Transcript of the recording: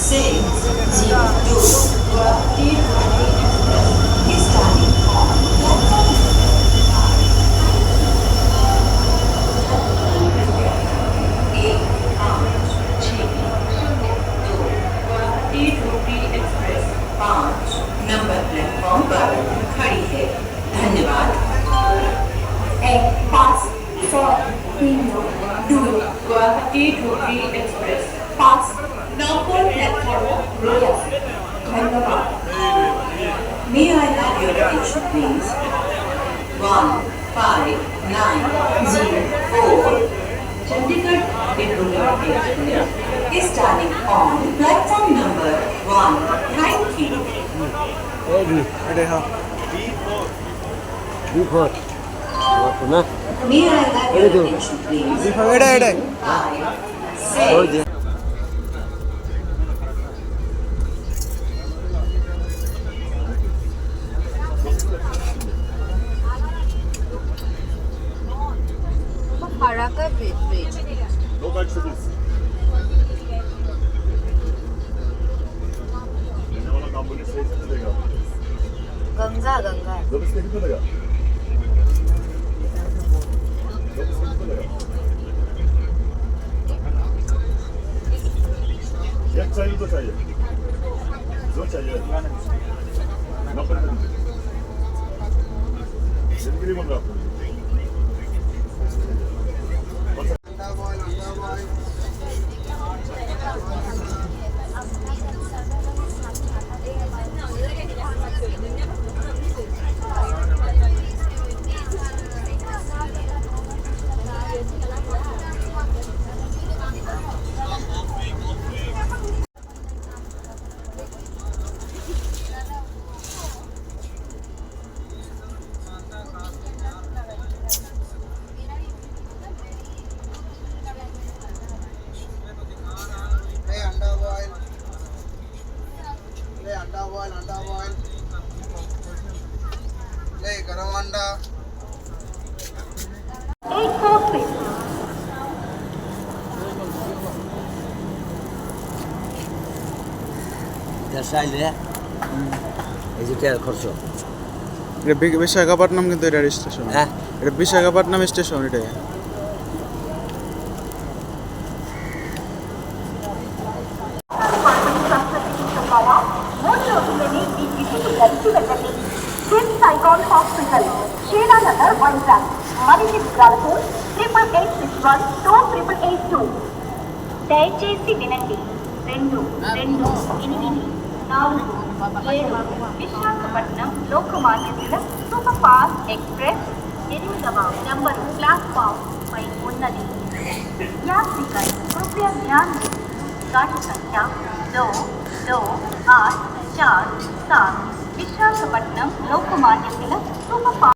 602 Guwahati Pune Express is standing on platform एक पाँच छः शून्य दो Guwahati Dhubri express 5 number platform पर खड़ी है। धन्यवाद। एक पाँच सौ तीन दो Guwahati Dhubri express 5 number platform रोया। धन्यवाद। May I have your attention please? 15904 Chandigarh Dibrugad Express is standing on platform number 1. Thank you. B4. What? May I have your attention please? 5, 6. Haraka Bridge. Local cities. मैंने वाला company से चलेगा। गंगा दो बस कितने लगा? दो बस कितने लगा? एक चाहिए तो चाहिए। दो चाहिए। नंबर कितने? जिंदगी बोल रहा हूँ। अंडा बॉयल ले गरम अंडा एक कॉफी দেশাইলে এই যে টাকা খরচ এটা বিশাখাপট্টনম কিন্তু এটা স্টেশন হ্যাঁ এটা বিশাখাপট্টনম স্টেশন এটা Saigon Hospital, Srinagar, Vizag, Manikigrapur, 8861 దయచేసి వినండి 22847 Visakhapatnam Lokmanya Tilak super fast express 8వ నంబరు ప్లాట్ఫామ్ పై ఉన్నది। यात्रीगण कृपया ध्यान दें गाड़ी संख्या 228447 विशाखपट्टनम लोकमान्य तिलक सुपरफास्ट